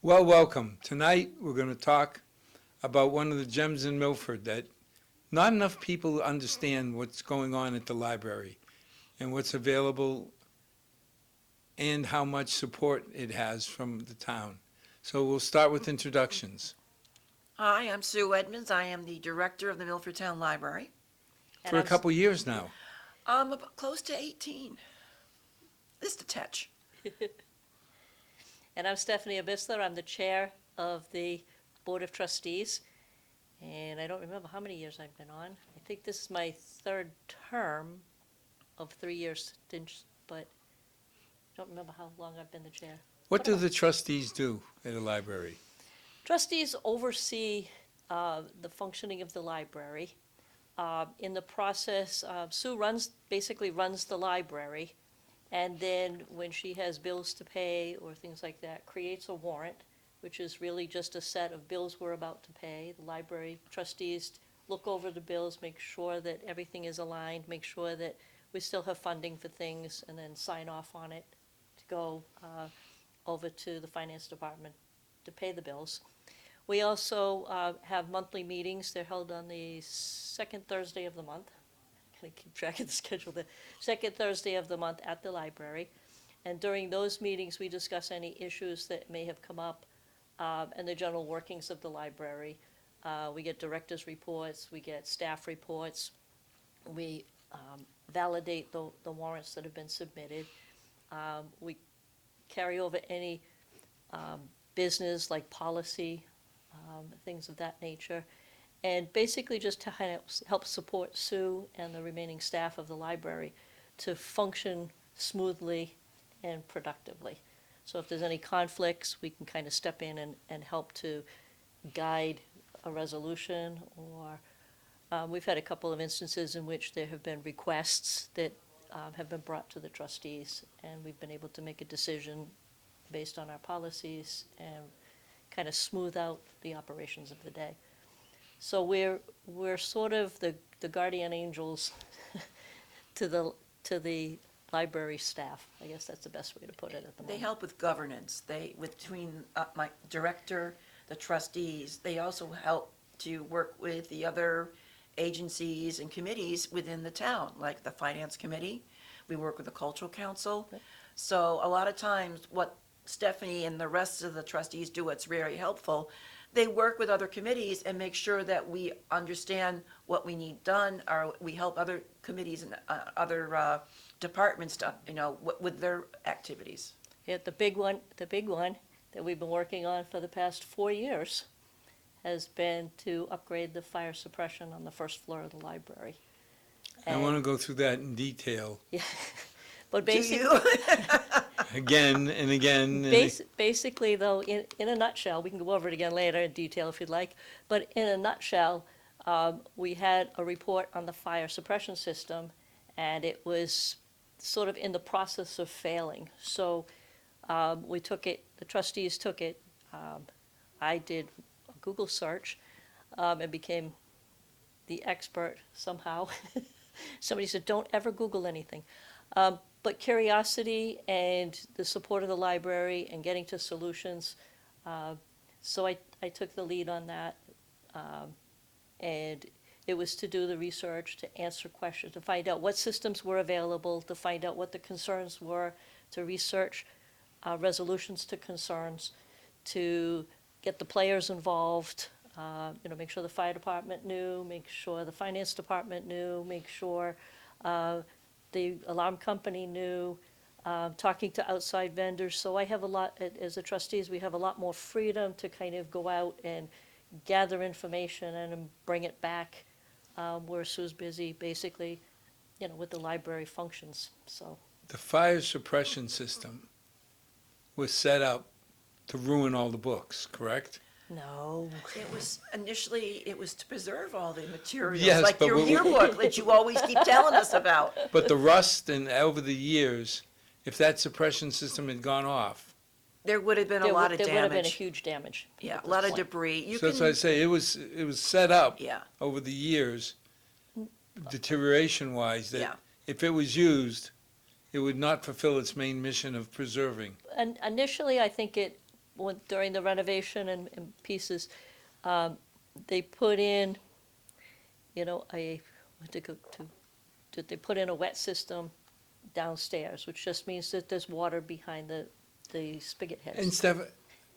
Well, welcome. Tonight, we're going to talk about one of the gems in Milford that not enough people understand what's going on at the library and what's available and how much support it has from the town. So we'll start with introductions. Hi, I'm Sue Edmonds. I am the director of the Milford Town Library. For a couple years now. I'm about close to 18. Just a touch. And I'm Stephanie Abisler. I'm the chair of the Board of Trustees. And I don't remember how many years I've been on. I think this is my third term of 3 years, but I don't remember how long I've been the chair. What do the trustees do at a library? Trustees oversee the functioning of the library. In the process, Sue basically runs the library, and then when she has bills to pay or things like that, creates a warrant, which is really just a set of bills we're about to pay. The library trustees look over the bills, make sure that everything is aligned, make sure that we still have funding for things, and then sign off on it to go over to the finance department to pay the bills. We also have monthly meetings. They're held on the second Thursday of the month. I'm going to keep track of the schedule. The second Thursday of the month at the library. And during those meetings, we discuss any issues that may have come up and the general workings of the library. We get directors' reports. We get staff reports. We validate the warrants that have been submitted. We carry over any business like policy, things of that nature, and basically just to help support Sue and the remaining staff of the library to function smoothly and productively. So if there's any conflicts, we can kind of step in and help to guide a resolution, or we've had a couple of instances in which there have been requests that have been brought to the trustees, and we've been able to make a decision based on our policies and kind of smooth out the operations of the day. So we're sort of the guardian angels to the library staff. I guess that's the best way to put it at the moment. They help with governance. Between my director, the trustees, they also help to work with the other agencies and committees within the town, like the finance committee. We work with the cultural council. Yep. So a lot of times what Stephanie and the rest of the trustees do, what's very helpful, they work with other committees and make sure that we understand what we need done, or we help other committees and other departments to, with their activities. Yeah, the big one that we've been working on for the past 4 years has been to upgrade the fire suppression on the first floor of the library. I want to go through that in detail. Yeah, but Do basically, you? Again and again. basically, though, in a nutshell, we can go over it again later in detail if you'd like, but in a nutshell, we had a report on the fire suppression system, and it was sort of in the process of failing. So we took it, the trustees took it, I did a Google search and became the expert somehow. Somebody said, don't ever Google anything. But curiosity and the support of the library and getting to solutions. So I took the lead on that. And it was to do the research, to answer questions, to find out what systems were available, to find out what the concerns were, to research resolutions to concerns, to get the players involved, make sure the fire department knew, make sure the finance department knew, make sure the alarm company knew, talking to outside vendors. So I have a lot, as the trustees, we have a lot more freedom to kind of go out and gather information and bring it back where Sue's busy, basically, with the library functions, so. The fire suppression system was set up to ruin all the books, correct? No. It was to preserve all the materials, Yes, like but your yearbook that you always keep telling us about. But the rust and over the years, if that suppression system had gone off. There would have been a lot of damage. There would have been a huge damage. Yeah, a lot of debris. So that's why I say it was set up Yeah. over the years, deterioration-wise, Yeah. that if it was used, it would not fulfill its main mission of preserving. And initially, I think it during the renovation and pieces, they put in, you know, they put in a wet system downstairs, which just means that there's water behind the spigot And heads. Steph,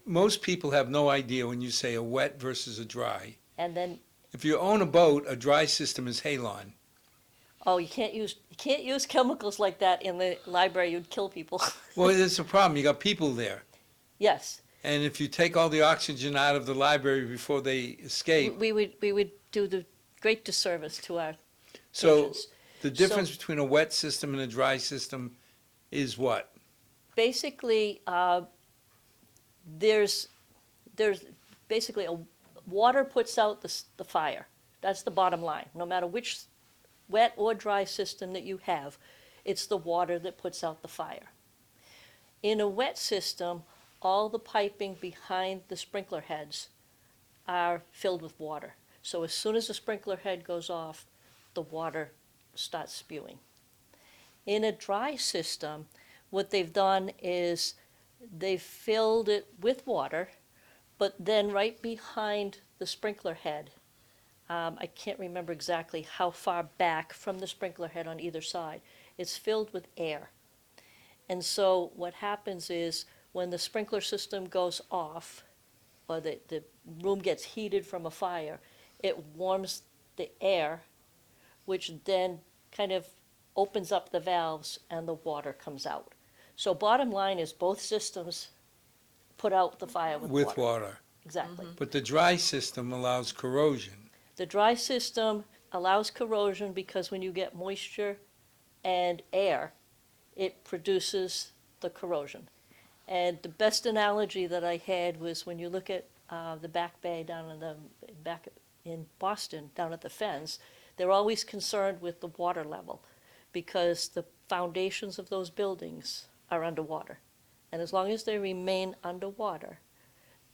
most people have no idea when you say a wet versus a dry. And then, If you own a boat, a dry system is halon. oh, you can't use chemicals like that in the library, you'd kill people. Well, it's a problem. You got people there. Yes, And if you take all the oxygen out of the library before they escape, we would do the great disservice to our so patrons. the difference between a wet system and a dry system is what? Basically, there's basically water puts out the fire. That's the bottom line. No matter which wet or dry system that you have, it's the water that puts out the fire. In a wet system, all the piping behind the sprinkler heads are filled with water. So as soon as the sprinkler head goes off, the water starts spewing. In a dry system, what they've done is they've filled it with water, but then right behind the sprinkler head, I can't remember exactly how far back from the sprinkler head on either side, it's filled with air. And so what happens is when the sprinkler system goes off, or the room gets heated from a fire, it warms the air, which then kind of opens up the valves and the water comes out. So bottom line is both systems put out the fire with With water. water. Exactly. But the dry system allows corrosion. The dry system allows corrosion because when you get moisture and air, it produces the corrosion. And the best analogy that I had was when you look at the Back Bay down back in Boston, down at the Fens, they're always concerned with the water level because the foundations of those buildings are underwater. And as long as they remain underwater,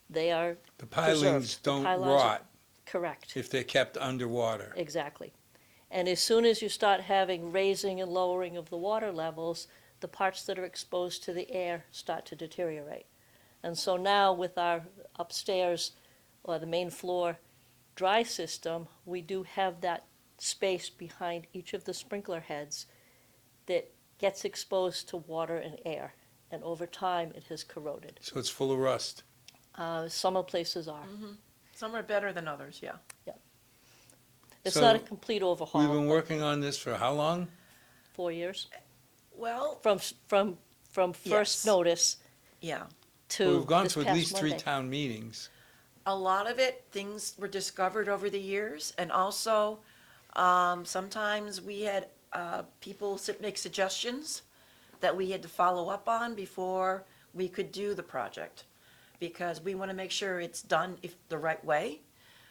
they are The pilings preserved. The don't pylons are- rot correct. if they're kept underwater. Exactly. And as soon as you start having raising and lowering of the water levels, the parts that are exposed to the air start to deteriorate. And so now with our upstairs, or the main floor, dry system, we do have that space behind each of the sprinkler heads that gets exposed to water and air. And over time, it has corroded. So it's full of rust. Some places are. Some are better than others, yeah. It's So not a complete overhaul. We've been but working on this for how long? 4 years. Well, From first Yes. notice yeah. to We've gone this to at past least 3 Monday. town meetings. A lot of it, things were discovered over the years, and also, sometimes we had, people make suggestions that we had to follow up on before we could do the project, because we want to make sure it's done the right way.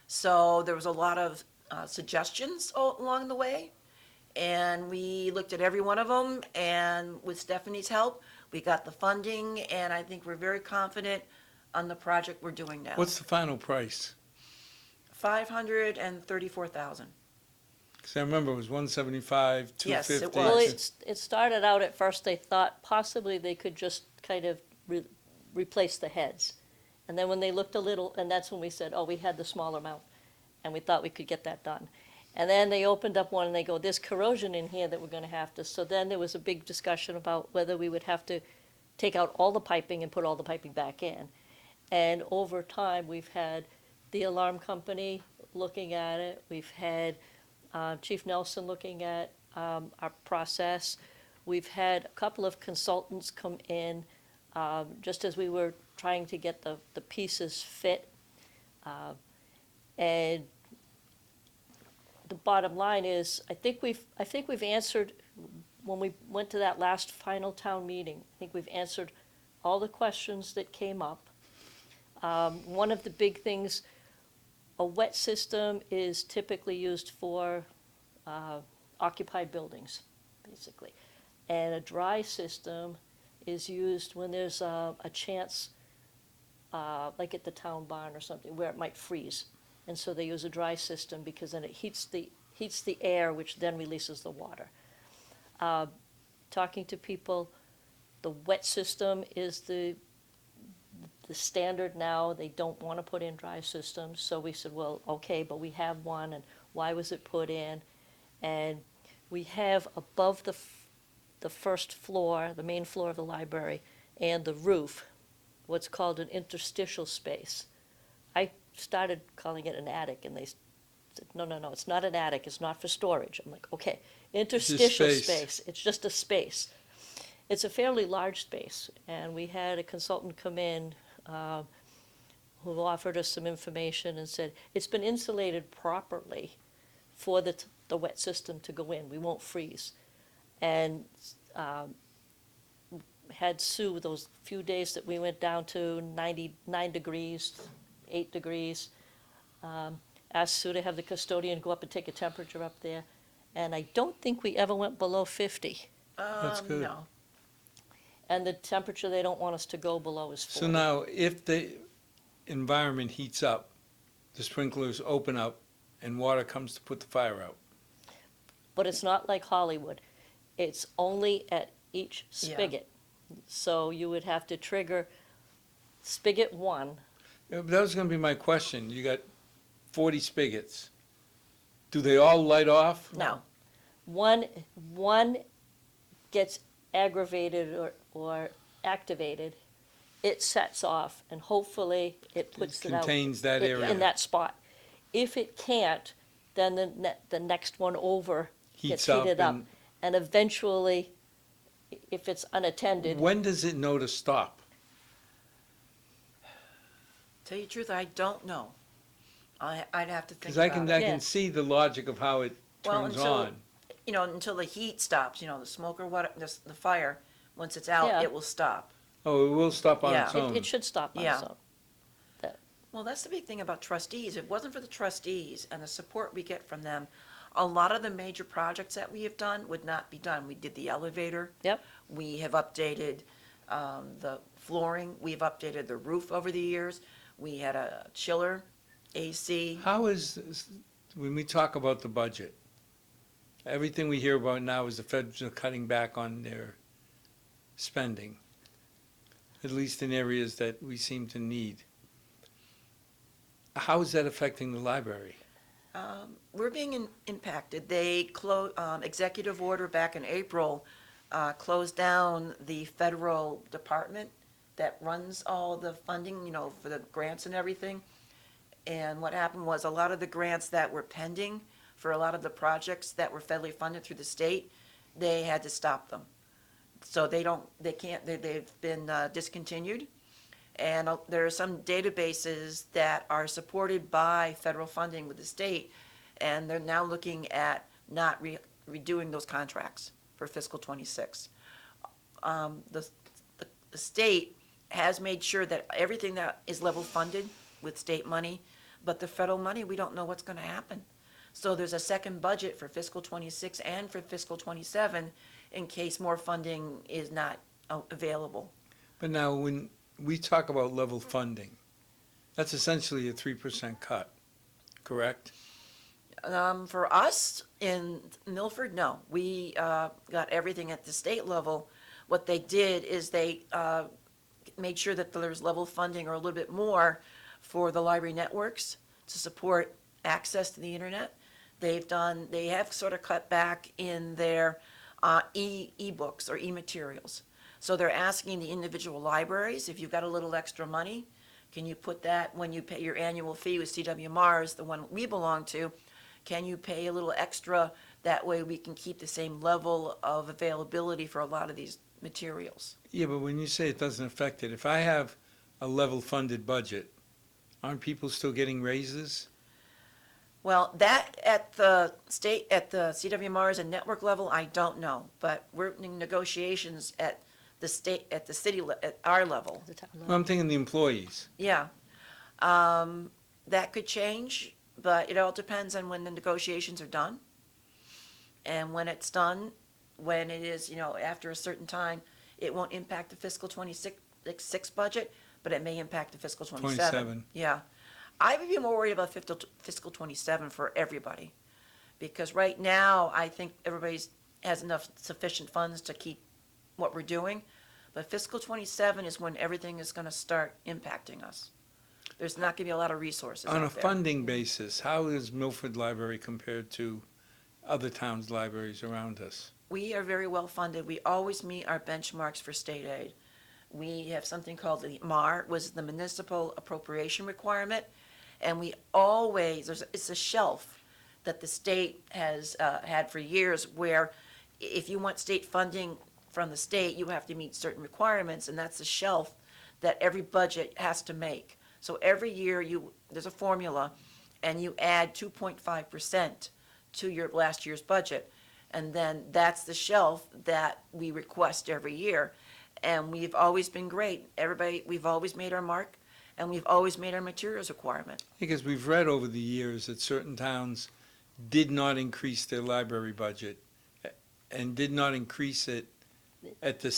So there was a lot of suggestions along the way, and we looked at every one of them, and with Stephanie's help, we got the funding, and I think we're very confident on the project we're doing now. What's the final price? 534,000. Because I remember it was 175, Yes, it 250. Well, was. it started out at first, they thought possibly they could just kind of replace the heads. And then when they looked a little, and that's when we said, oh, we had the small amount, and we thought we could get that done. And then they opened up one and they go, there's corrosion in here that we're gonna have to, so then there was a big discussion about whether we would have to take out all the piping and put all the piping back in. And over time, we've had the alarm company looking at it, we've had Chief Nelson looking at our process. We've had a couple of consultants come in, just as we were trying to get the pieces fit. And the bottom line is, I think we've answered, when we went to that last final town meeting, I think we've answered all the questions that came up. One of the big things, a wet system is typically used for occupied buildings, basically. And a dry system is used when there's a chance, like at the town barn or something, where it might freeze. And so they use a dry system because then it heats the air, which then releases the water. Talking to people, the wet system is the the standard now, they don't want to put in dry systems, so we said, well, okay, but we have one, and why was it put in? And we have above the first floor, the main floor of the library, and the roof, what's called an interstitial space. I started calling it an attic, and they said, no, it's not an attic, it's not for storage. I'm like, okay, interstitial space. space, it's just a space. It's a fairly large space, and we had a consultant come in who offered us some information and said, it's been insulated properly for the wet system to go in, we won't freeze. And had Sue, those few days that we went down to 99 degrees, 8 degrees, asked Sue to have the custodian go up and take a temperature up there, and I don't think we ever went below 50. That's good. No. And the temperature they don't want us to go below is 40. So now, if the environment heats up, the sprinklers open up, and water comes to put the fire out. But it's not like Hollywood. It's only at each Yeah. spigot. So you would have to trigger spigot 1. Yeah, that was going to be my question. You got 40 spigots. Do they all light off? No. One gets aggravated or activated, it sets off, and hopefully it puts it out Contains that in area. that spot. If it can't, then the next one over gets Heats up. heated up. And And eventually, if it's unattended, when does it know to stop? Tell you the truth, I don't know. I'd have to think Because about I can, it. I Yeah. can see the logic of how it Well, turns until- on. Until the heat stops, the smoke or what, the fire, once it's out, Yeah. it will stop. Oh, it will stop on Yeah. its own. it should stop on Yeah. its own. Well, that's the big thing about trustees. If it wasn't for the trustees and the support we get from them, a lot of the major projects that we have done would not be done. We did the elevator. Yep. We have updated the flooring. We've updated the roof over the years. We had a chiller, AC. How is, when we talk about the budget, everything we hear about now is the feds are cutting back on their spending, at least in areas that we seem to need. How is that affecting the library? We're being impacted. They executive order back in April closed down the federal department that runs all the funding, for the grants and everything. And what happened was a lot of the grants that were pending for a lot of the projects that were federally funded through the state, they had to stop them. So they've been discontinued. And there are some databases that are supported by federal funding with the state, and they're now looking at not redoing those contracts for fiscal '26. The state has made sure that everything that is level funded with state money, but the federal money, we don't know what's going to happen. So there's a second budget for fiscal '26 and for fiscal '27 in case more funding is not available. But now, when we talk about level funding, that's essentially a 3% cut, correct? For us in Milford, no. We got everything at the state level. What they did is they made sure that there's level funding or a little bit more for the library networks to support access to the internet. They have sort of cut back in their e-books or e-materials. So they're asking the individual libraries, if you've got a little extra money, can you put that when you pay your annual fee with CW Mars, the one we belong to, can you pay a little extra? That way we can keep the same level of availability for a lot of these materials. Yeah, but when you say it doesn't affect it, if I have a level funded budget, aren't people still getting raises? Well, that at the CW Mars and network level, I don't know, but we're in negotiations at the state, at the city, at our level. The top Well, I'm thinking the employees. Yeah. That could change, but it all depends on when the negotiations are done. And when it's done, when it is, after a certain time, it won't impact the fiscal '26 budget, but it may impact the fiscal '27. 27. Yeah. I would be more worried about fiscal '27 for everybody. Because right now, I think everybody's has enough sufficient funds to keep what we're doing. But fiscal '27 is when everything is gonna start impacting us. There's not gonna be a lot of resources On a out there. funding basis, how is Milford Library compared to other towns' libraries around us? We are very well funded. We always meet our benchmarks for state aid. We have something called the MAR, was the Municipal Appropriation Requirement, and we always, it's a shelf that the state has had for years where if you want state funding from the state, you have to meet certain requirements, and that's a shelf that every budget has to make. So every year there's a formula, and you add 2.5% to your last year's budget. And then that's the shelf that we request every year. And we've always been great. We've always made our mark, and we've always made our materials requirement. Because we've read over the years that certain towns did not increase their library budget and did not increase it at the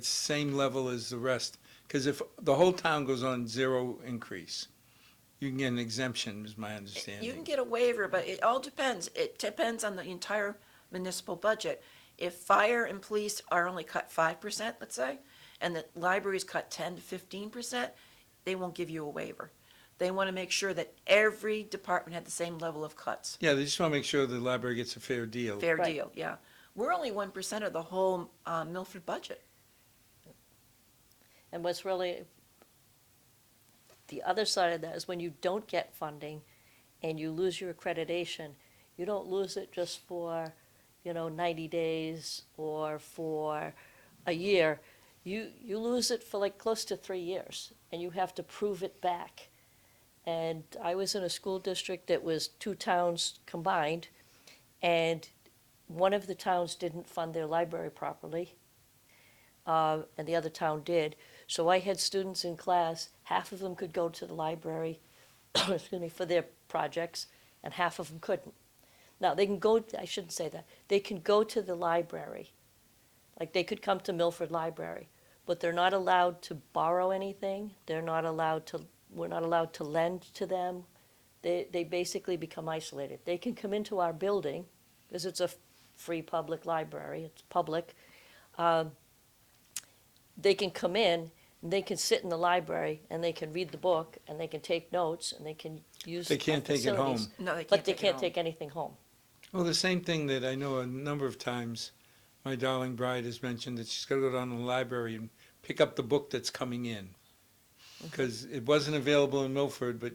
same level as the rest. Because if the whole town goes on zero increase, you can get an exemption, is my understanding. You can get a waiver, but it all depends. It depends on the entire municipal budget. If fire and police are only cut 5%, let's say, and the library's cut 10 to 15%, they won't give you a waiver. They want to make sure that every department had the same level of cuts. Yeah, they just want to make sure the library gets a fair deal. Fair Right. deal, yeah. We're only 1% of the whole Milford budget. And what's really, the other side of that is when you don't get funding and you lose your accreditation, you don't lose it just for, 90 days or for a year. You lose it for like close to 3 years, and you have to prove it back. And I was in a school district that was 2 towns combined, and one of the towns didn't fund their library properly, and the other town did. So I had students in class, half of them could go to the library, excuse me, for their projects, and half of them couldn't. Now, they can go, I shouldn't say that, they can go to the library, like they could come to Milford Library, but they're not allowed to borrow anything, we're not allowed to lend to them. They basically become isolated. They can come into our building, because it's a free public library, it's public. They can come in, and they can sit in the library, and they can read the book, and they can take notes, and they can use They can't our take it home. facilities. No, they can't But they take it can't home. take anything home. Well, the same thing that I know a number of times my darling bride has mentioned, that she's got to go down to the library and pick up the book that's coming in. Because it wasn't available in Milford, but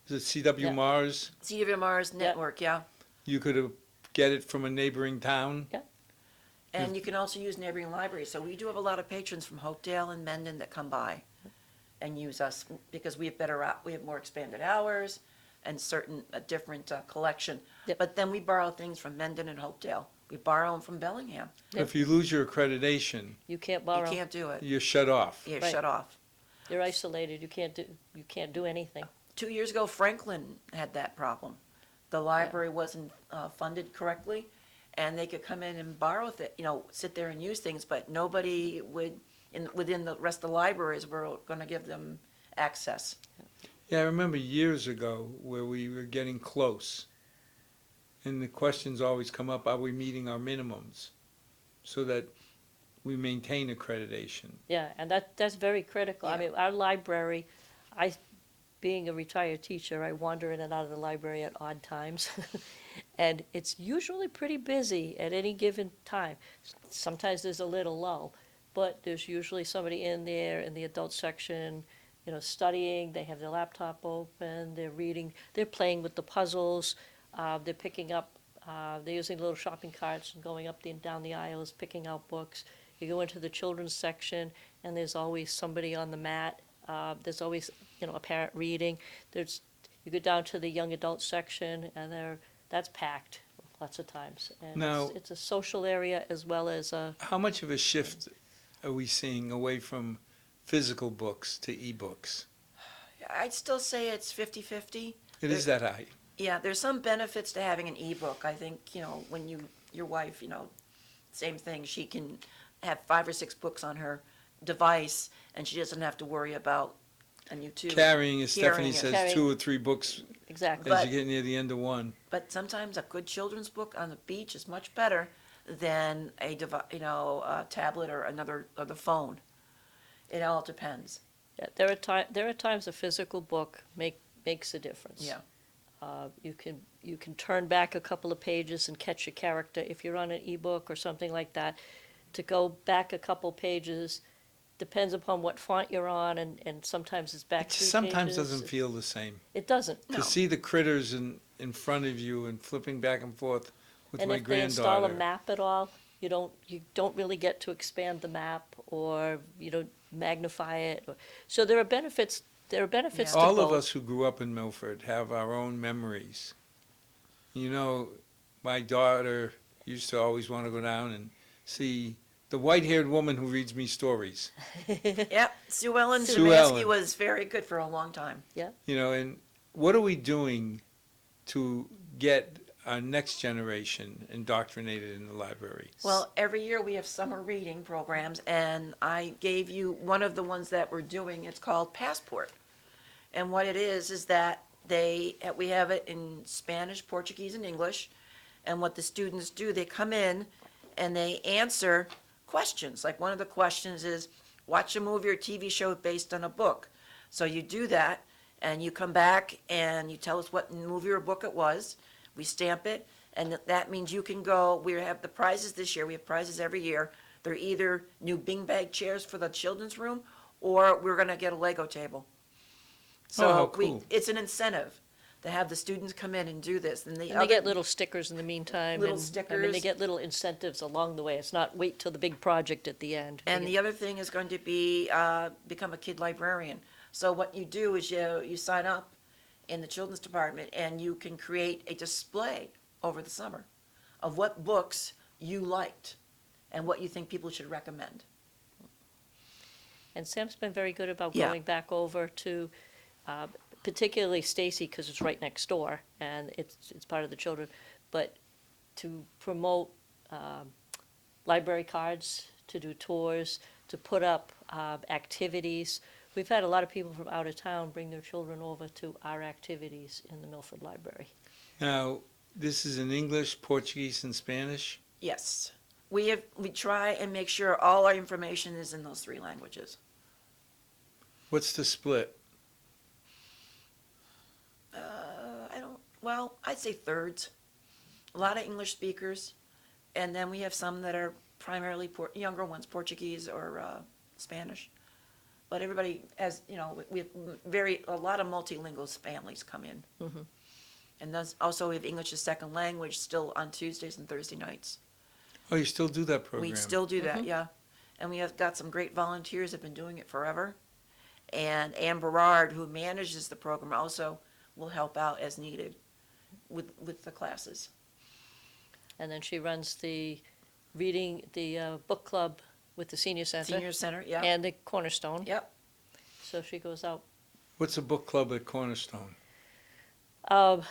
is it C.W. Yeah. Mars? CWMR's network, yeah. You could get it from a neighboring town. And you can also use neighboring libraries. So we do have a lot of patrons from Hopedale and Mendon that come by and use us because we have more expanded hours and certain, different collection. Yep. But then we borrow things from Mendon and Hopedale. We borrow them from Bellingham. Yep. If you lose your accreditation, You can't You borrow, can't do it. you're shut off. You're Right. shut off. you're isolated, you can't do anything. 2 years ago, Franklin had that problem. The library wasn't funded correctly, and they could come in and borrow, sit there and use things, but nobody within the rest of the libraries were going to give them access. Yeah, I remember years ago where we were getting close. And the questions always come up, are we meeting our minimums? So that we maintain accreditation. Yeah, and that's very critical. I Yeah. mean, our library, being a retired teacher, I wander in and out of the library at odd times. And it's usually pretty busy at any given time. Sometimes there's a little lull, but there's usually somebody in there in the adult section, studying, they have their laptop open, they're reading, they're playing with the puzzles, they're picking up, they're using little shopping carts and going up and down the aisles, picking out books. You go into the children's section, and there's always somebody on the mat. There's always, a parent reading. You go down to the young adult section, and that's packed lots of times. And Now- it's a social area as well as a, How much of a shift are we seeing away from physical books to e-books? I'd still say it's 50-50. It is that high. Yeah, there's some benefits to having an ebook. I think, when your wife, same thing, she can have 5 or 6 books on her device, and she doesn't have to worry about, and you too. Carrying, as Stephanie Carrying it. says, Carrying. 2 or 3 books exactly. as But- you get near the end of one. But sometimes a good children's book on the beach is much better than a tablet or the phone. It all depends. Yeah, there are times a physical book makes a difference. Yeah. You can turn back a couple of pages and catch a character. If you're on an ebook or something like that, to go back a couple pages depends upon what font you're on, and sometimes it's back It 3 sometimes pages. doesn't feel the same. It doesn't. No. To see the critters in front of you and flipping back and forth with And my if they install a granddaughter. map at all, you don't really get to expand the map, or magnify it. So there are benefits. There are benefits Yeah. to All both. of us who grew up in Milford have our own memories. You know, my daughter used to always want to go down and see the white-haired woman who reads me stories. Yep, Sue Ellen Sue Szymanski Ellen. was very good for a long time. You know, and what are we doing to get our next generation indoctrinated in the library? Well, every year we have summer reading programs, and I gave you one of the ones that we're doing. It's called Passport. And what it is that we have it in Spanish, Portuguese, and English. And what the students do, they come in and they answer questions. Like one of the questions is, watch a movie or TV show based on a book. So you do that, and you come back and you tell us what movie or book it was. We stamp it, and that means you can go. We have the prizes this year. We have prizes every year. They're either new beanbag chairs for the children's room, or we're going to get a Lego table. So Oh, how cool. it's an incentive to have the students come in and do this. And And they other- get little stickers in the meantime. Little I mean, stickers. they get little incentives along the way. It's not wait till the big project at the end. And the other thing is going to be become a kid librarian. So what you do is you sign up in the children's department, and you can create a display over the summer of what books you liked and what you think people should recommend. And Sam's been very good about Yeah. going back over to, particularly Stacy, because it's right next door and it's part of the children, but to promote library cards, to do tours, to put up activities. We've had a lot of people from out of town bring their children over to our activities in the Milford Library. Now, this is in English, Portuguese, and Spanish? Yes. We try and make sure all our information is in those 3 languages. What's the split? I'd say thirds. A lot of English speakers, and then we have some that are primarily younger ones, Portuguese or Spanish. But everybody has, we have a lot of multilingual families come in. Mhm. And also we have English as second language still on Tuesdays and Thursday nights. Oh, you still do that program? We still do that, yeah. And we have got some great volunteers that have been doing it forever. And Ann Berard, who manages the program, also will help out as needed with the classes. And then she runs the book club with the senior center. Senior Center, yeah. And the Cornerstone. Yep. So she goes out. What's a book club at Cornerstone? I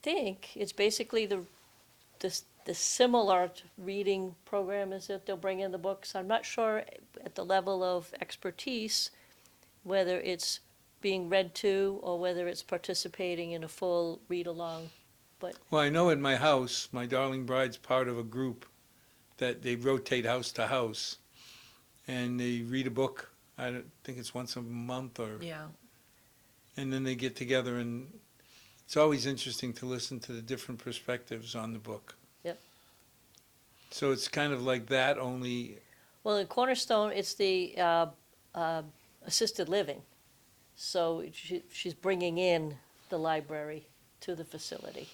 think it's basically the similar reading program is that they'll bring in the books. I'm not sure at the level of expertise whether it's being read to or whether it's participating in a full read-along. Well, I know in my house, my darling bride's part of a group that they rotate house to house, and they read a book. I don't think it's once a month, Yeah. and then they get together, and it's always interesting to listen to the different perspectives on the book. Yep. So it's kind of like that, only Well, in Cornerstone, it's the assisted living. So she's bringing in the library to the facility.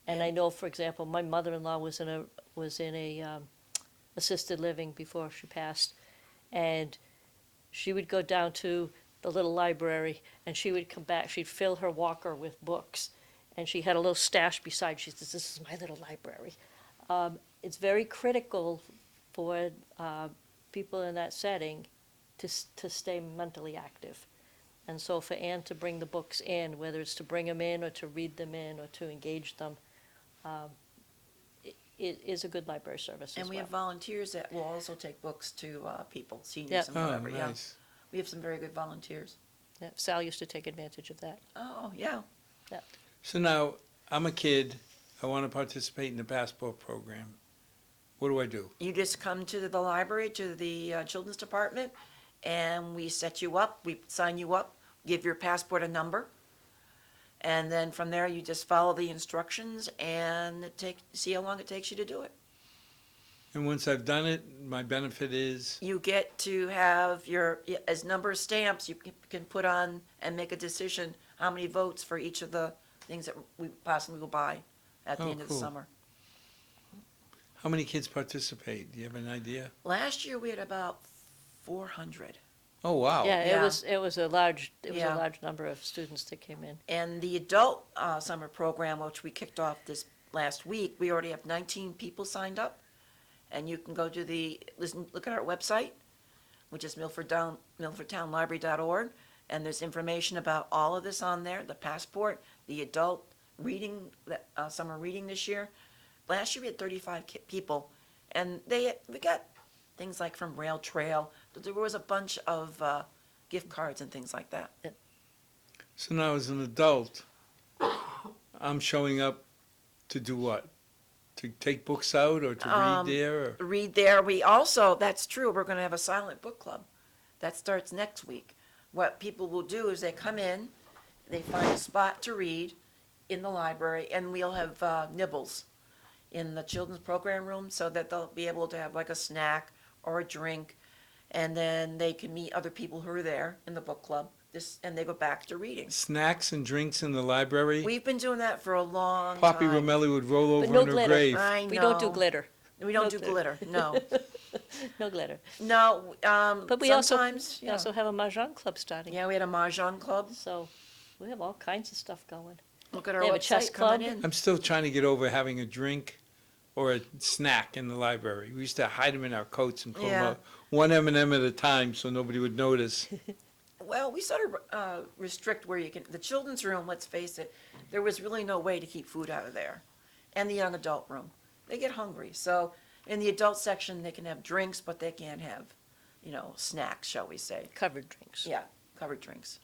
And I know, for example, my mother-in-law was in a assisted living before she passed, and she would go down to the little library, and she would come back. She'd fill her walker with books, and she had a little stash beside. She says, "This is my little library." It's very critical for people in that setting to stay mentally active. And so for Ann to bring the books in, whether it's to bring them in or to read them in or to engage them, it is a good library service as well. And we have volunteers that will also take books to people, seniors Yep. and oh, whatever, yeah. nice. We have some very good volunteers. Yeah, Sal used to take advantage of that. Oh, yeah. So now, I'm a kid, I want to participate in the passport program. What do I do? You just come to the library, to the children's department, and we set you up, we sign you up, give your passport a number, and then from there, you just follow the instructions and see how long it takes you to do it. And once I've done it, my benefit is, You get to have as number of stamps, you can put on and make a decision how many votes for each of the things that we possibly will buy at the Oh, end of the cool. summer. how many kids participate? Do you have an idea? Last year, we had about 400. Oh, wow. Yeah, Yeah. it was a large Yeah. number of students that came in. And the adult summer program, which we kicked off this last week, we already have 19 people signed up. And you can go to look at our website, which is milfordtownlibrary.org, and there's information about all of this on there, the passport, the adult reading, summer reading this year. Last year we had 35 people, and we got things like from Rail Trail. There was a bunch of gift cards and things like that. So now as an adult, I'm showing up to do what? To take books out or to read there? Or? Read there. We also, that's true, we're going to have a silent book club. That starts next week. What people will do is they come in, they find a spot to read in the library, and we'll have nibbles in the children's program room so that they'll be able to have like a snack or a drink, and then they can meet other people who are there in the book club, and they go back to reading. Snacks and drinks in the library? We've been doing that for a long Poppy time. Romelli would roll But over no in her glitter. grave. I We don't do know. glitter. We don't No do glitter. glitter, no. No glitter. No, But we also, sometimes, we also have a Mahjong club starting. yeah, we had a Mahjong club. So we have all kinds of stuff going. Look at our They have a chess website coming club. in. I'm still trying to get over having a drink or a snack in the library. We used to hide them in our coats and pull them Yeah. out one M&M at a time so nobody would notice. Well, we sort of restrict where you can, the children's room, let's face it, there was really no way to keep food out of there. And the young adult room, they get hungry. So in the adult section, they can have drinks, but they can't have, snacks, shall we say. Covered drinks. Yeah, covered drinks.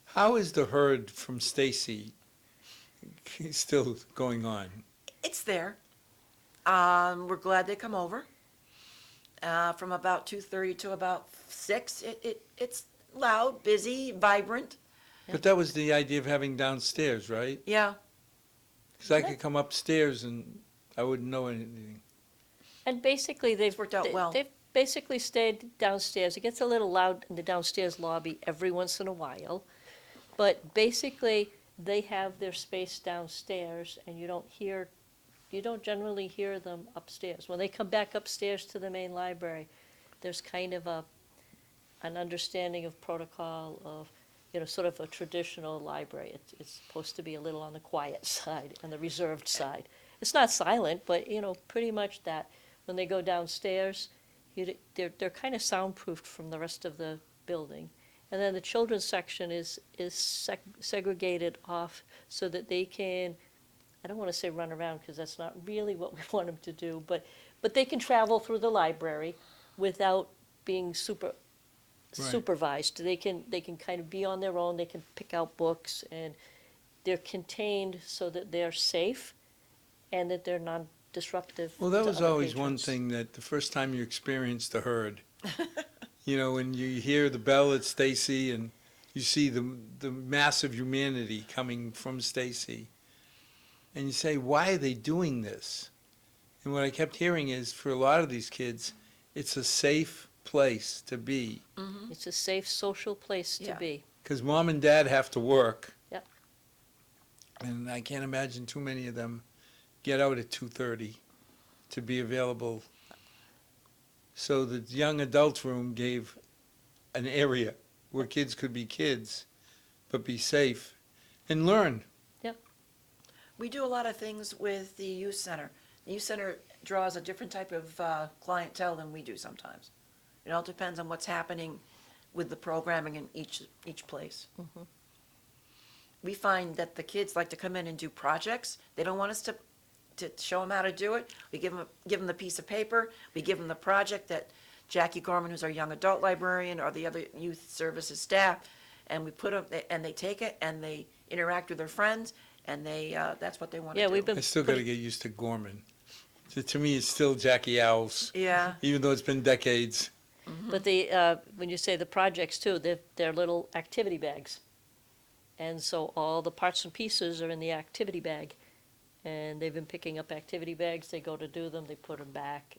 How is the herd from Stacy still going on? It's there. We're glad they come over. From about 2:30 to about 6, it's loud, busy, vibrant. But that was the idea of having downstairs, right? Yeah, Because I could come upstairs and I wouldn't know anything. And basically, they've worked out well. They've basically stayed downstairs. It gets a little loud in the downstairs lobby every once in a while, but basically, they have their space downstairs, and you don't generally hear them upstairs. When they come back upstairs to the main library, there's kind of an understanding of protocol of, sort of a traditional library. It's supposed to be a little on the quiet side, on the reserved side. It's not silent, but, pretty much that. When they go downstairs, they're kind of soundproofed from the rest of the building. And then the children's section is segregated off so that they can, I don't want to say run around because that's not really what we want them to do, but they can travel through the library without being supervised. They can kind of be on their own, they can pick out books, and they're contained so that they're safe and that they're non-disruptive Well, that to was other always one patrons. thing that the first time you experienced the herd, when you hear the bell at Stacy and you see the massive humanity coming from Stacy, and you say, why are they doing this? And what I kept hearing is, for a lot of these kids, it's a safe place to be. It's a safe social place to Yeah. be. Because mom and dad have to work. Yep. And I can't imagine too many of them get out at 2:30 to be available. So the young adult room gave an area where kids could be kids, but be safe and learn. we do a lot of things with the youth center. The youth center draws a different type of clientele than we do sometimes. It all depends on what's happening with the programming in each place. Mhm. We find that the kids like to come in and do projects. They don't want us to show them how to do it. We give them the piece of paper. We give them the project that Jackie Gorman, who's our young adult librarian, or the other youth services staff, and we put them, and they take it and they interact with their friends, And they, that's what they want to Yeah, do. we've been I still got to putting- get used to Gorman. To me, it's still Jackie Owls, Yeah, even though it's been decades. But when you say the projects too, they're little activity bags. And so all the parts and pieces are in the activity bag. And they've been picking up activity bags, they go to do them, they put them back.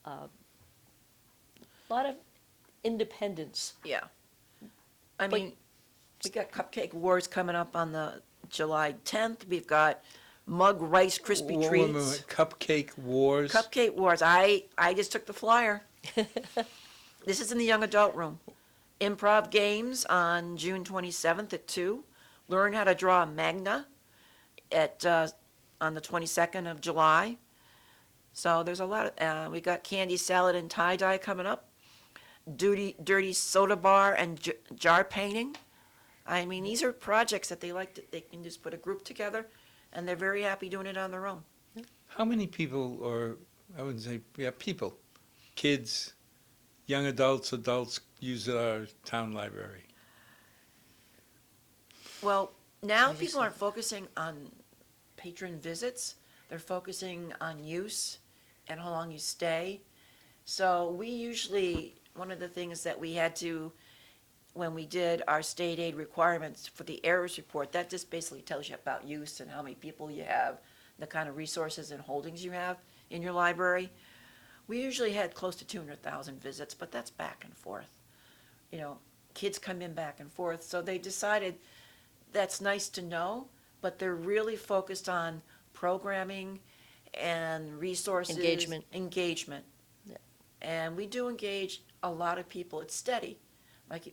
A lot of independence. yeah. I But- mean, we got Cupcake Wars coming up on the July 10th. We've got Mug Rice Krispie Wait a Treats. minute, Cupcake Wars. Cupcake Wars. I just took the flyer. This is in the young adult room. Improv games on June 27th at 2. Learn how to draw a magna at on the 22nd of July. So there's a lot of, we got candy salad and tie-dye coming up. Dirty soda bar and jar painting. I mean, these are projects that they can just put a group together, and they're very happy doing it on their own. How many people, or I wouldn't say, yeah, people, kids, young adults, adults use our town library? Well, now people aren't focusing on patron visits. They're focusing on use and how long you stay. So we usually, one of the things that we had to, when we did our state aid requirements for the errors report, that just basically tells you about use and how many people you have, the kind of resources and holdings you have in your library. We usually had close to 200,000 visits, but that's back and forth. You know, kids come in back and forth, so they decided that's nice to know, but they're really focused on programming and resources. Engagement. Engagement. Yeah. And we do engage a lot of people. It's steady.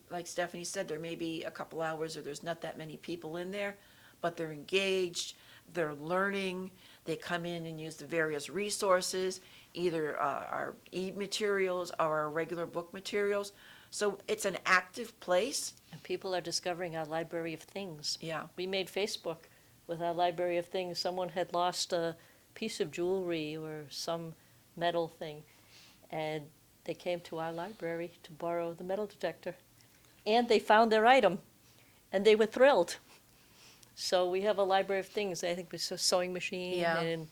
Like Stephanie said, there may be a couple hours or there's not that many people in there, but they're engaged, they're learning, they come in and use the various resources, either our e-materials or our regular book materials. So it's an active place. And people are discovering our library of things. Yeah. We made Facebook with our library of things. Someone had lost a piece of jewelry or some metal thing, and they came to our library to borrow the metal detector. And they found their item, and they were thrilled. So we have a library of things. I think it's a sewing machine Yeah. and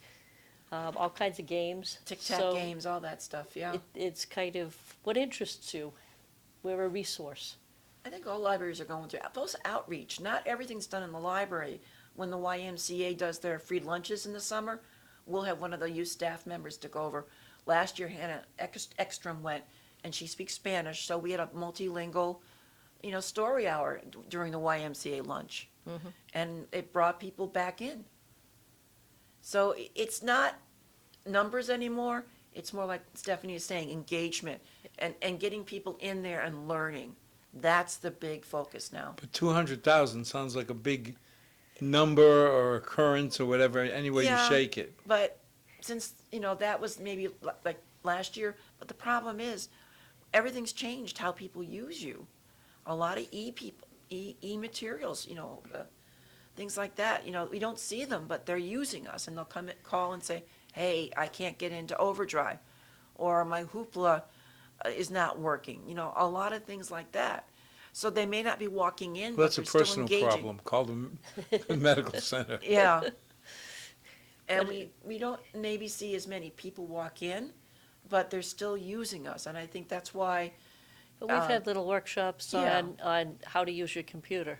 all kinds of games. Tic-tac So games, all that stuff, yeah. it's kind of what interests you. We're a resource. I think all libraries are going through, plus outreach. Not everything's done in the library. When the YMCA does their free lunches in the summer, we'll have one of the youth staff members to go over. Last year, Hannah Ekstrom went, and she speaks Spanish, so we had a multilingual, story hour during the YMCA lunch. Mm-hmm. And it brought people back in. So it's not numbers anymore. It's more like Stephanie is saying, engagement and getting people in there and learning. That's the big focus now. But 200,000 sounds like a big number or occurrence or whatever, any way you Yeah. shake it. But since, that was maybe like last year, but the problem is everything's changed how people use you. A lot of e-materials, things like that, we don't see them, but they're using us and they'll call and say, hey, I can't get into Overdrive, or my Hoopla is not working, a lot of things like that. So they may not be walking in, Well, but that's a they're still personal engaging. problem. Call the medical center. Yeah. And we don't maybe see as many people walk in, but they're still using us, and I think that's why, But we've had little workshops yeah. on how to use your computer.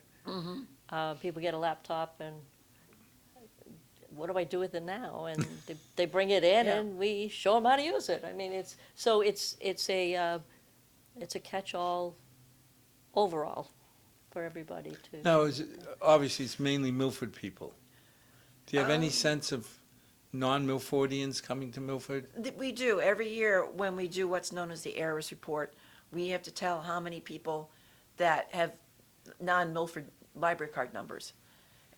People get a laptop and what do I do with it now? And they bring it in Yeah. and we show them how to use it. I mean, it's a catch-all overall for everybody to. Now, obviously, it's mainly Milford people. Do you have any sense of non-Milfordians coming to Milford? we do, every year when we do what's known as the errors report, we have to tell how many people that have non-Milford library card numbers.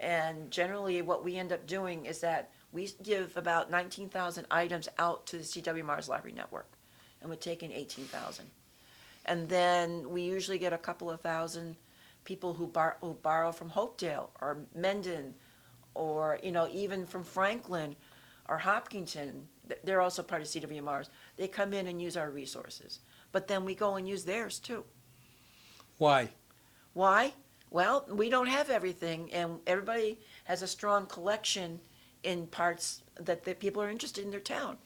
And generally, what we end up doing is that we give about 19,000 items out to the CW Mars Library Network, and we're taking 18,000. And then we usually get a couple of thousand people who borrow from Hopedale or Mendon, or even from Franklin or Hopkinton. They're also part of CW Mars. They come in and use our resources, but then we go and use theirs too. Why? Why? Well, we don't have everything, and everybody has a strong collection in parts that people are interested in their town.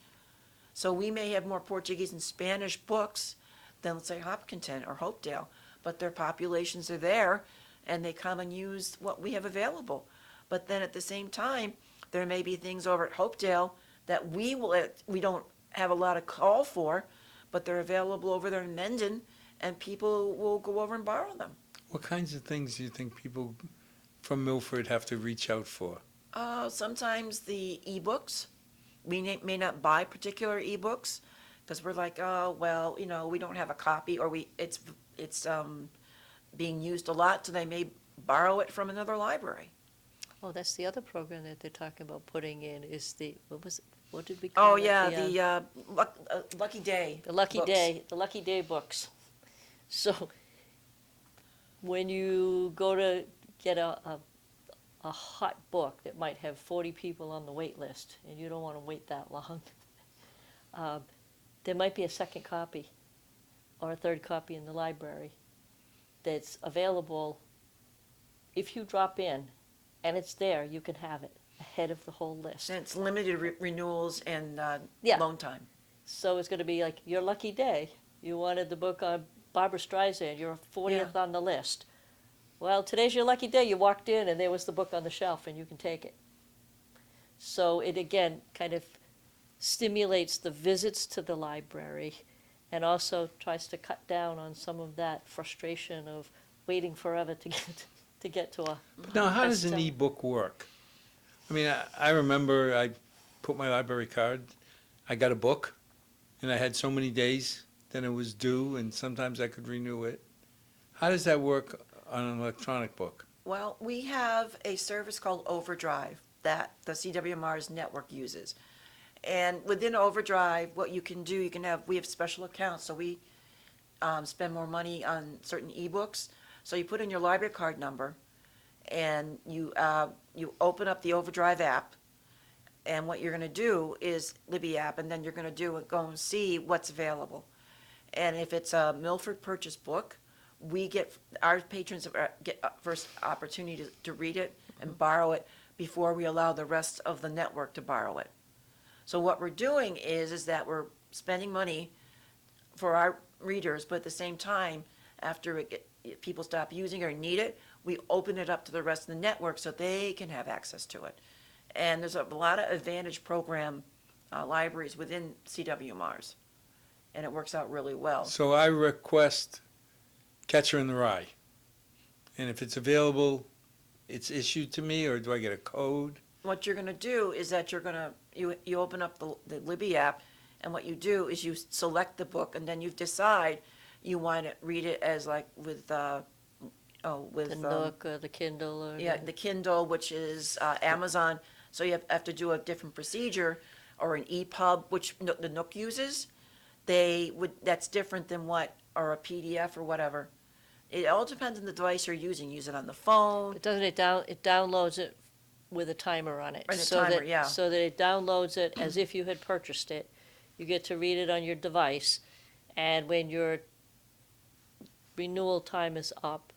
So we may have more Portuguese and Spanish books than, let's say, Hopkinton or Hopedale, but their populations are there, and they come and use what we have available. But then at the same time, there may be things over at Hopedale that we don't have a lot of call for, but they're available over there in Mendon, and people will go over and borrow them. What kinds of things do you think people from Milford have to reach out for? Sometimes the ebooks, we may not buy particular ebooks because we're like, oh, well, we don't have a copy, or it's being used a lot, so they may borrow it from another library. Oh, that's the other program that they're talking about putting in is what did we call Oh, it? yeah, The, Lucky Day. the Lucky books. Day, the Lucky Day books. So when you go to get a hot book that might have 40 people on the wait list, and you don't want to wait that long, there might be a second copy or a third copy in the library that's available. If you drop in and it's there, you can have it ahead of the whole list. And it's limited renewals and Yeah. loan time. So it's going to be like your lucky day. You wanted the book on Barbara Streisand, you're 40th on the list. Well, today's your lucky day. You walked in and there was the book on the shelf and you can take it. So it again kind of stimulates the visits to the library and also tries to cut down on some of that frustration of waiting forever to get to a. But now, how does an bestseller. e-book work? I mean, I remember I put my library card, I got a book, and I had so many days, then it was due, and sometimes I could renew it. How does that work on an electronic book? Well, we have a service called Overdrive that the CWMR's network uses. And within Overdrive, what you can do, we have special accounts, so we spend more money on certain ebooks. So you put in your library card number, and you open up the Overdrive app, and what you're going to do is Libby app, and then you're going to go and see what's available. And if it's a Milford purchase book, our patrons get first opportunity to read it and borrow it before we allow the rest of the network to borrow it. So what we're doing is that we're spending money for our readers, but at the same time, after people stop using it or need it, we open it up to the rest of the network so they can have access to it. And there's a lot of Advantage program libraries within CWMRs, and it works out really well. So I request Catcher in the Rye, and if it's available, it's issued to me, or do I get a code? What you're going to do is that you open up the Libby app, and what you do is you select the book, and then you decide you want to read it as like with The Nook or the Kindle or the Kindle, which is Amazon. So you have to do a different procedure, or an EPUB, which the Nook uses. That's different than or a PDF or whatever. It all depends on the device you're using. Use it on the phone. But doesn't it downloads it with a timer on it? Right, a so timer, that, yeah. So that it downloads it as if you had purchased it. You get to read it on your device, and when your renewal time is up,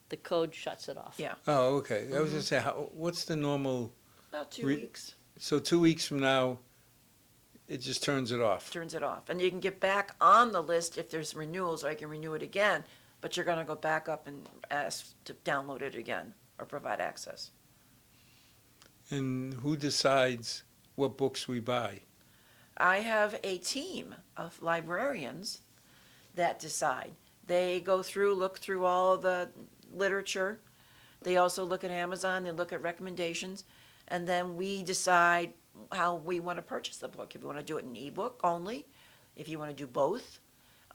the code shuts it off. Yeah, Oh, okay. I was going to say, what's the normal, about 2 Re- weeks. so 2 weeks from now, it just turns it off? Turns it off. And you can get back on the list if there's renewals, or I can renew it again, but you're going to go back up and ask to download it again or provide access. And who decides what books we buy? I have a team of librarians that decide. They look through all the literature. They also look at Amazon, they look at recommendations, and then we decide how we want to purchase the book. If you want to do it in ebook only, if you want to do both,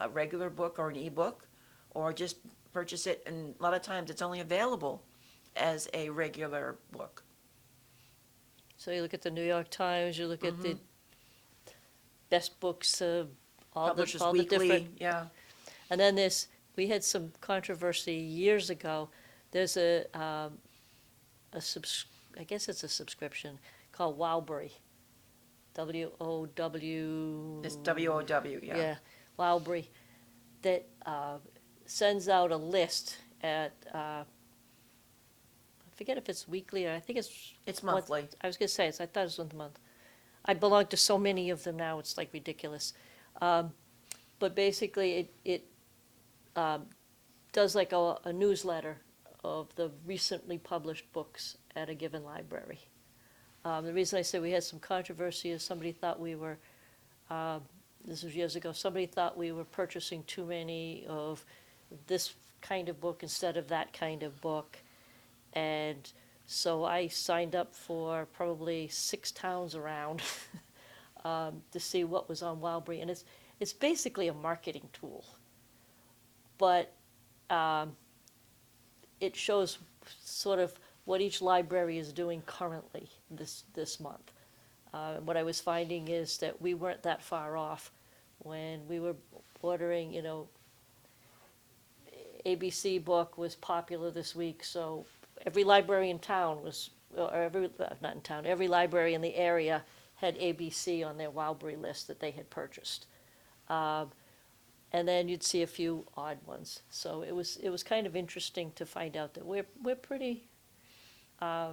a regular book or an ebook, or just purchase it, and a lot of times it's only available as a regular book. So you look at the New York Times, you look at the best books, all Publishers the Weekly, different. yeah. And then we had some controversy years ago. There's I guess it's a subscription called Wowbury, W-O-W. It's WOW, yeah. Yeah, Wowbury, that sends out a list at forget if it's weekly or I think it's. It's once- monthly. I was gonna say, I thought it was once a month. I belong to so many of them now, it's like ridiculous. But basically, it does like a newsletter of the recently published books at a given library. The reason I say we had some controversy is somebody thought we were, this was years ago, somebody thought we were purchasing too many of this kind of book instead of that kind of book. And so I signed up for probably 6 towns around to see what was on Wildberry. And it's basically a marketing tool. But it shows sort of what each library is doing currently this month. What I was finding is that we weren't that far off when we were ordering, ABC book was popular this week, so every library in town was, or not in town, every library in the area had ABC on their Wildberry list that they had purchased. And then you'd see a few odd ones. So it was kind of interesting to find out that we're pretty, I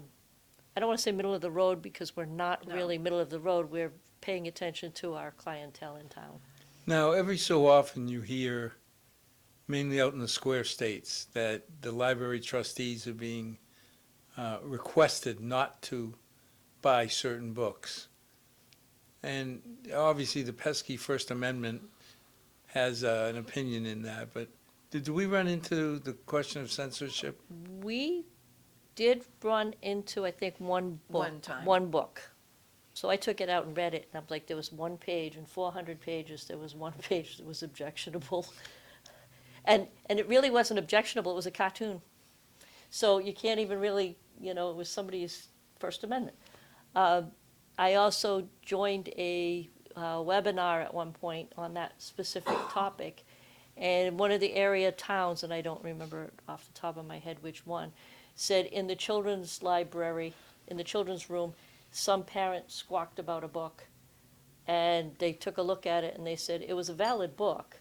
don't want to say middle of the road because we're not No. really middle of the road. We're paying attention to our clientele in town. Now, every so often you hear, mainly out in the square states, that the library trustees are being requested not to buy certain books. And obviously, the pesky First Amendment has an opinion in that, but did we run into the question of censorship? We did run into, I think, one book. One time. One book. So I took it out and read it, and I'm like, there was one page in 400 pages, there was one page that was objectionable. And it really wasn't objectionable, it was a cartoon. So you can't even really, it was somebody's First Amendment. I also joined a webinar at one point on that specific topic. And one of the area towns, and I don't remember off the top of my head which one, said in the children's library, in the children's room, some parent squawked about a book. And they took a look at it and they said it was a valid book.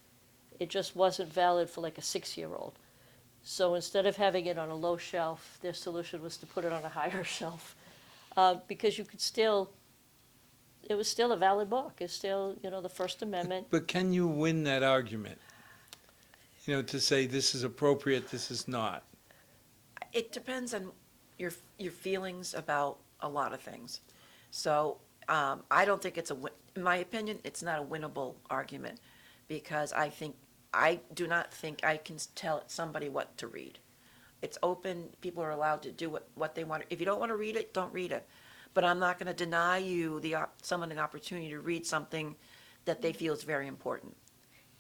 It just wasn't valid for like a 6-year-old. So instead of having it on a low shelf, their solution was to put it on a higher shelf. Because you could still, it was still a valid book. It's still, the First Amendment. But can you win that argument? To say this is appropriate, this is not. It depends on your feelings about a lot of things. So I don't think in my opinion, it's not a winnable argument because I do not think I can tell somebody what to read. It's open, people are allowed to do what they want. If you don't want to read it, don't read it. But I'm not going to deny you someone an opportunity to read something that they feel is very important.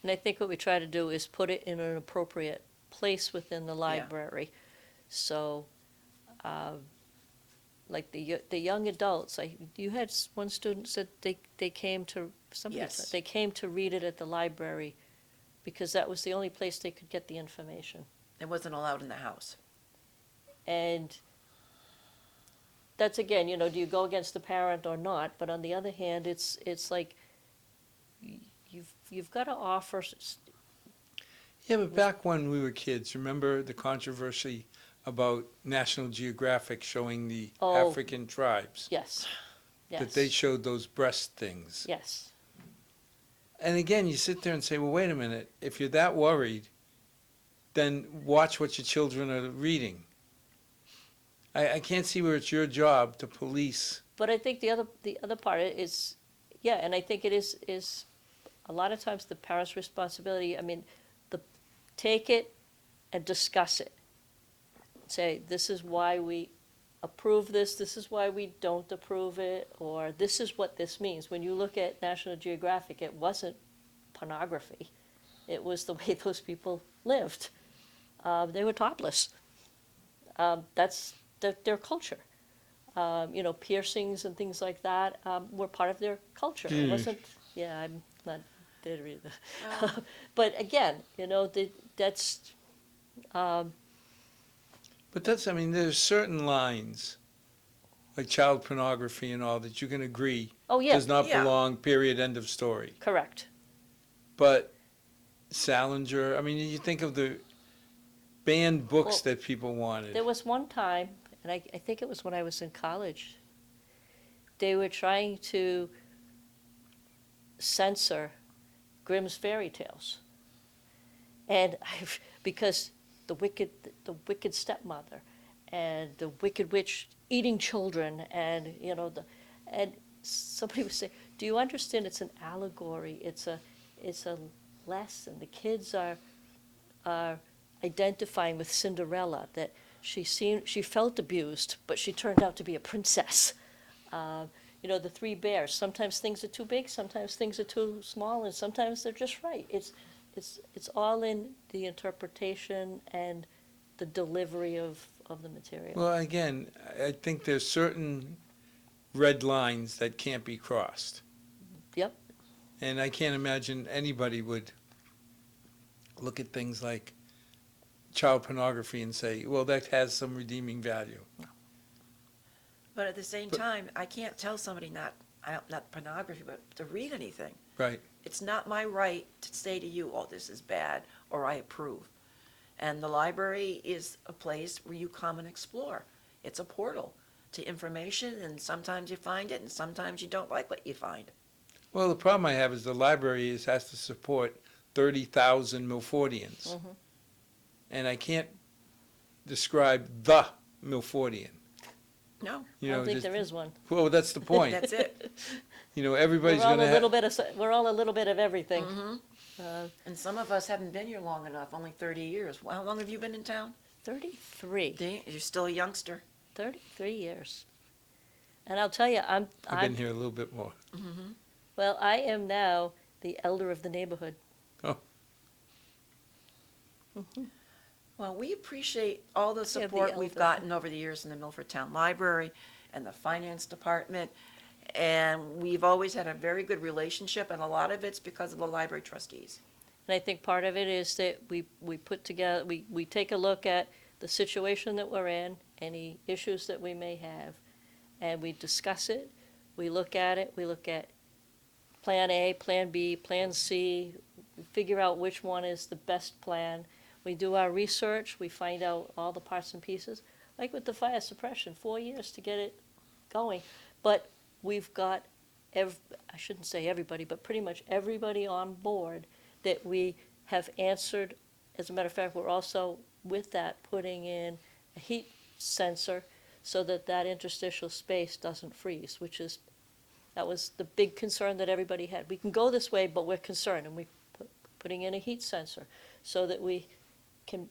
And I think what we try to do is put it in an appropriate place within the library. So, like the young adults, you had one student said they came to, somebody Yes. said they came to read it at the library because that was the only place they could get the information. It wasn't allowed in the house. And that's again, do you go against the parent or not? But on the other hand, it's like you've got to offer. Yeah, but back when we were kids, remember the controversy about National Geographic showing the Oh. African tribes? Yes. Yes. That they showed those breast things. Yes. And again, you sit there and say, well, wait a minute, if you're that worried, then watch what your children are reading. I can't see where it's your job to police. But I think the other part is, yeah, and I think it is a lot of times the parent's responsibility. I mean, take it and discuss it. Say, this is why we approve this, this is why we don't approve it, or this is what this means. When you look at National Geographic, it wasn't pornography. It was the way those people lived. They were topless. That's their culture. Piercings and things like that were part of their culture. It wasn't, yeah, I'm not there to read that. But again, that's... But there's certain lines, like child pornography and all, that you can agree Oh, yeah, does not Yeah. belong, period, end of story. correct. But Salinger, you think of the banned books Well, that people wanted. There was one time, and I think it was when I was in college, they were trying to censor Grimm's fairy tales. And because the wicked stepmother and the wicked witch eating children, and and somebody would say, do you understand it's an allegory, it's a lesson. The kids are identifying with Cinderella, that she felt abused, but she turned out to be a princess. The three bears, sometimes things are too big, sometimes things are too small, and sometimes they're just right. It's all in the interpretation and the delivery of the material. Well, again, I think there's certain red lines that can't be crossed. Yep. And I can't imagine anybody would look at things like child pornography and say, well, that has some redeeming value. But at the same time, I can't tell somebody not pornography, but to read anything. Right. It's not my right to say to you, oh, this is bad, or I approve. And the library is a place where you come and explore. It's a portal to information, and sometimes you find it, and sometimes you don't like what you find. Well, the problem I have is the library has to support 30,000 Milfordians. Mhm. And I can't describe the Milfordian. No, I don't think there is one. Well, that's the point. that's it. Everybody's We're all going to a little have. bit of we're all a little bit of everything. And some of us haven't been here long enough, only 30 years. How long have you been in town? 33. You're still a youngster. 33 years. And I'll tell you, I've been here a little bit more. well, I am now the elder of the neighborhood. Oh. Well, we appreciate all the the support we've elder. gotten over the years in the Milford Town Library and the Finance Department. And we've always had a very good relationship, and a lot of it's because of the library trustees. And I think part of it is that we put together, we take a look at the situation that we're in, any issues that we may have, and we discuss it. We look at it, we look at Plan A, Plan B, Plan C, we figure out which one is the best plan. We do our research, we find out all the parts and pieces. Like with the fire suppression, 4 years to get it going. But we've got, I shouldn't say everybody, but pretty much everybody on board that we have answered. As a matter of fact, we're also, with that, putting in a heat sensor so that that interstitial space doesn't freeze, that was the big concern that everybody had. We can go this way, but we're concerned, and we're putting in a heat sensor so that we can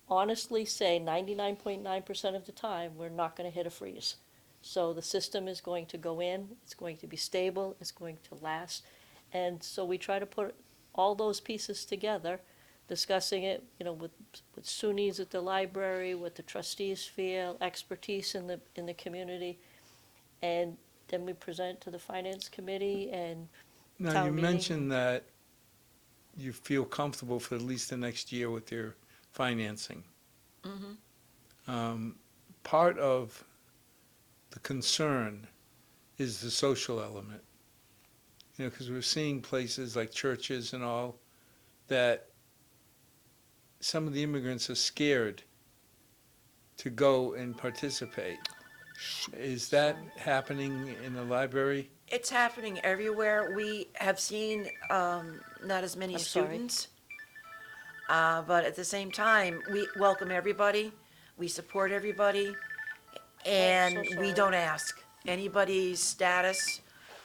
honestly say 99.9% of the time, we're not going to hit a freeze. So the system is going to go in, it's going to be stable, it's going to last. And so we try to put all those pieces together, discussing it, with SUNYs at the library, what the trustees feel, expertise in the community. And then we present to the finance committee and Now, town you meeting. mentioned that you feel comfortable for at least the next year with your financing. Part of the concern is the social element. Because we're seeing places like churches and all that some of the immigrants are scared to go and participate. Is that happening in the library? It's happening everywhere. We have seen not as many I'm sorry. students, but at the same time, we welcome everybody, we support everybody, and so we sorry. don't ask anybody's status.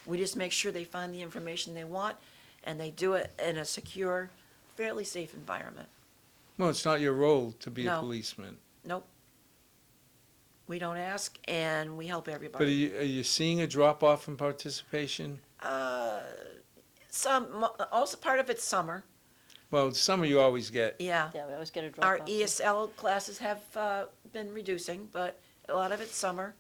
We just make sure they find the information they want, and they do it in a secure, fairly safe environment. Well, it's not your role to be a No. policeman. Nope. We don't ask, and we help But are everybody. you seeing a drop-off in participation? Also part of it's summer, Well, some of you always get. yeah. Yeah, we always get a drop Our off. ESL classes have been reducing, but a lot of it's summer.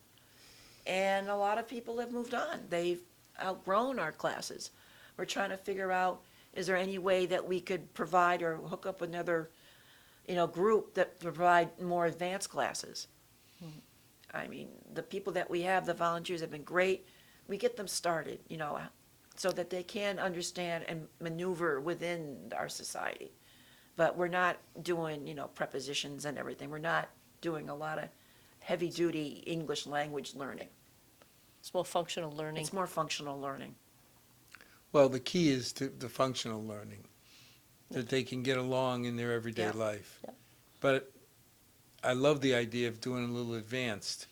And a lot of people have moved on. They've outgrown our classes. We're trying to figure out, is there any way that we could provide or hook up another, group that provide more advanced classes? I mean, the people that we have, the volunteers have been great. We get them started, so that they can understand and maneuver within our society. But we're not doing, prepositions and everything. We're not doing a lot of heavy-duty English language learning. It's more functional learning. It's more functional learning. Well, the key is to the functional learning, that they can get along in their everyday Yeah. life. Yeah. But I love the idea of doing a little advanced.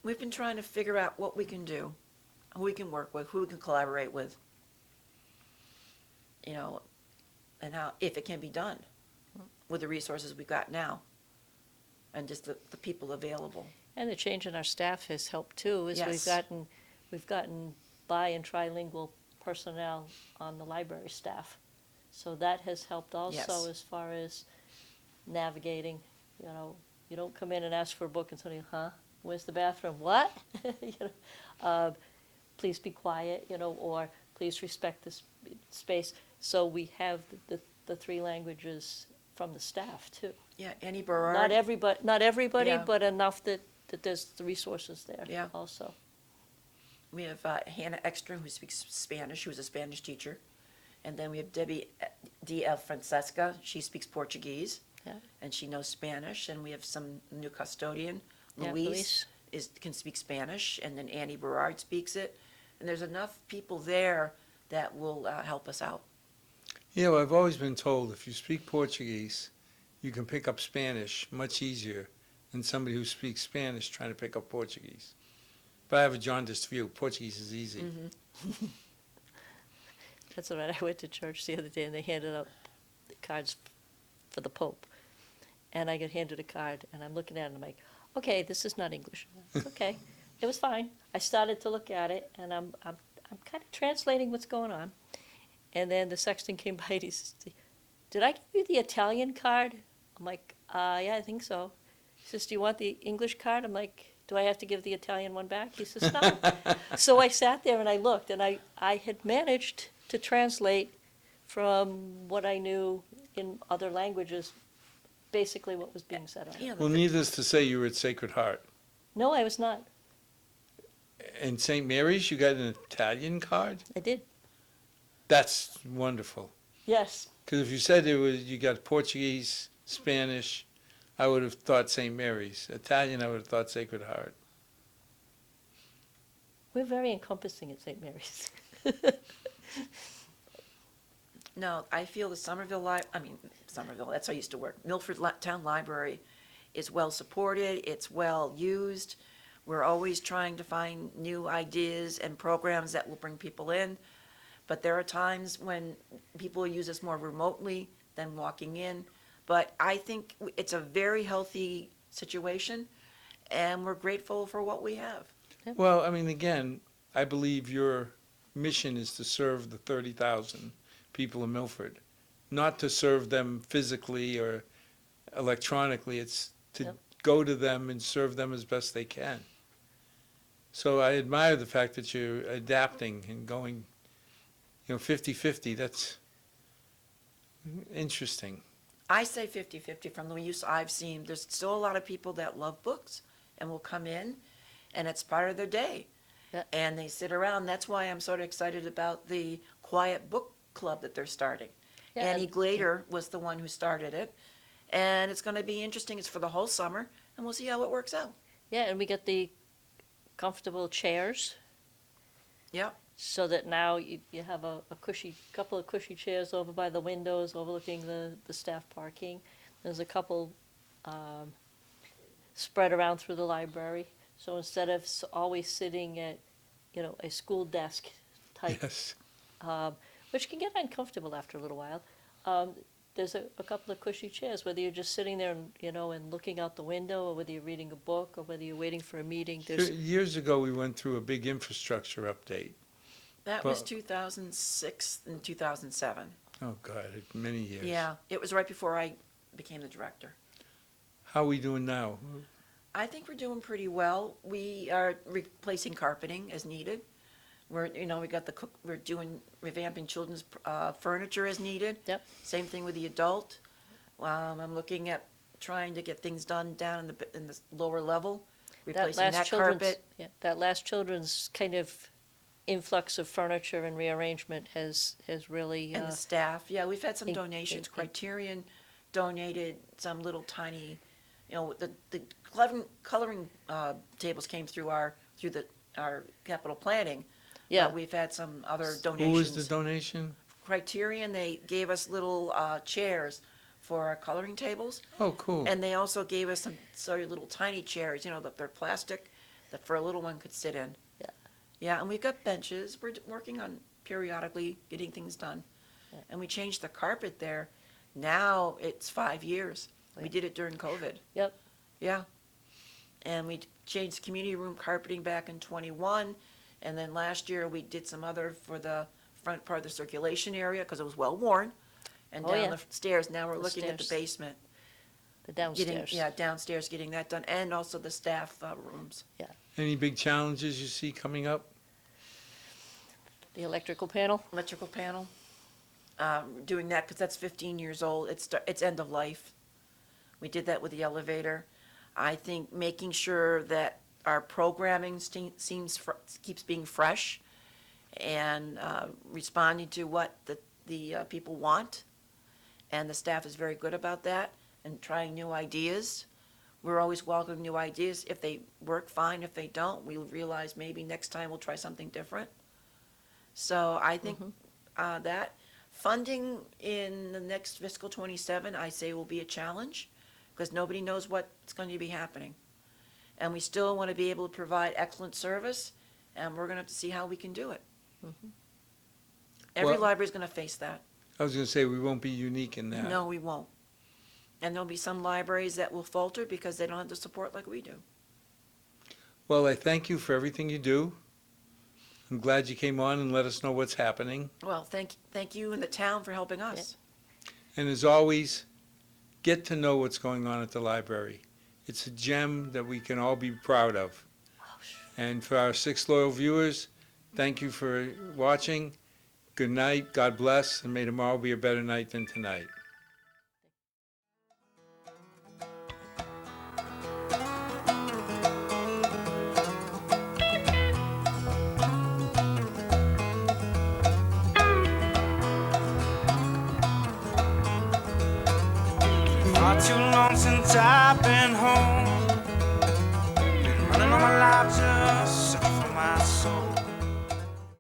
We've been trying to figure out what we can do, who we can work with, who we can collaborate with, you know, and how, if it can be done with the resources we've got now and just the people available. And the change in our staff has helped too, is Yes. we've gotten bi and trilingual personnel on the library staff. So that has helped also Yes. as far as navigating, you know, you don't come in and ask for a book and somebody, huh, where's the bathroom? What? You know, please be quiet, you know, or please respect this space. So we have the three languages from the staff too. Yeah, Annie Berard. Not everybody, Yeah. but enough that there's the resources there Yeah. also. We have Hannah Ekstrom, who speaks Spanish, who's a Spanish teacher. And then we have Debbie D.L. Francesca. She speaks Portuguese. Yeah. And she knows Spanish. And we have some new custodian, Yeah, Luis, can speak Spanish. And then Annie Berard speaks it. And there's enough people there that will help us out. You know, I've always been told if you speak Portuguese, you can pick up Spanish much easier than somebody who speaks Spanish trying to pick up Portuguese. But I have a jaundiced view. Portuguese is easy. Mm-hmm. That's all right. I went to church the other day and they handed out the cards for the Pope. And I got handed a card and I'm looking at it and I'm like, okay, this is not English. Okay. It was fine. I started to look at it and I'm kind of translating what's going on. And then the sexton came by and he says, did I give you the Italian card? I'm like, yeah, I think so. He says, do you want the English card? I'm like, do I have to give the Italian one back? He says, no. So I sat there and I looked and I had managed to translate from what I knew in other languages, basically what was being said on it. Yeah, Well, needless to say, you were at Sacred Heart. No, I was not. In St. Mary's, you got an Italian card? I did. That's wonderful. Yes. Because if you said you got Portuguese, Spanish, I would have thought St. Mary's. Italian, I would have thought Sacred Heart. We're very encompassing at St. Mary's. No, I feel the Somerville, that's how I used to work. Milford Town Library is well supported, it's well used. We're always trying to find new ideas and programs that will bring people in. But there are times when people use us more remotely than walking in. But I think it's a very healthy situation, and we're grateful for what we have. Well, I mean, again, I believe your mission is to serve the 30,000 people in Milford, not to serve them physically or electronically. It's to Yep. go to them and serve them as best they can. So I admire the fact that you're adapting and going, 50-50. That's interesting. I say 50-50 from the use I've seen. There's still a lot of people that love books and will come in, and it's part of their day. Yeah. And they sit around. That's why I'm sort of excited about the Quiet Book Club that they're starting. Yeah, Annie and- Glader was the one who started it. And it's going to be interesting. It's for the whole summer, and we'll see how it works out. Yeah, and we got the comfortable chairs. Yep. So that now you have a couple of cushy chairs over by the windows overlooking the staff parking. There's a couple spread around through the library. So instead of always sitting at, a school desk type, Yes. which can get uncomfortable after a little while, there's a couple of cushy chairs, whether you're just sitting there and, and looking out the window, or whether you're reading a book, or whether you're waiting for a meeting. There's Years ago, we went through a big infrastructure update. That Well- was 2006 and 2007. Oh, God, many years. Yeah, it was right before I became the director. How are we doing now? I think we're doing pretty well. We are replacing carpeting as needed. We're revamping children's furniture as needed. Yep. Same thing with the adult. I'm looking at trying to get things done down in the lower level, replacing that carpet. That last children's kind of influx of furniture and rearrangement has really, And the staff, yeah, we've had some in- donations. in- Criterion donated some little tiny You know, the coloring tables came through our capital planning. Yeah. We've had some other Who was the donations. donation? Criterion, they gave us little chairs for our coloring tables. Oh, cool. And they also gave us some sort of little tiny chairs, you know, that they're plastic, that for a little one could sit in. Yeah. Yeah, and we've got benches. We're working on periodically getting things done. Yeah. And we changed the carpet there. Now it's 5 years. We Right. did it during COVID. Yep. Yeah. And we changed the community room carpeting back in '21. And then last year we did some other for the front part of the circulation area because it was well worn. And Oh, down yeah. the stairs, now we're The looking at the stairs. basement. The Getting, downstairs. yeah, downstairs, getting that done, and also the staff rooms. Any big challenges you see coming up? The electrical panel. Electrical panel, doing that, because that's 15 years old, it's end of life. We did that with the elevator. I think making sure that our programming keeps being fresh and responding to what the people want, and the staff is very good about that, and trying new ideas. We're always welcoming new ideas. If they work, fine. If they don't, we'll realize maybe next time we'll try something different. So I think that funding in the next fiscal '27, I say, will be a challenge because nobody knows what's going to be happening. And we still want to be able to provide excellent service, and we're going to have to see how we can do it. Every Well- library's going to face that. I was going to say, we won't be unique in that. No, we won't. And there'll be some libraries that will falter because they don't have the support like we do. Well, I thank you for everything you do. I'm glad you came on and let us know what's happening. Well, thank you and the town for helping us. And as always, get to know what's going on at the library. It's a gem that we can all be proud of. And for our 6 loyal viewers, thank you for watching. Good night, God bless, and may tomorrow be a better night than tonight. Far too long since I've been home. Been running all my life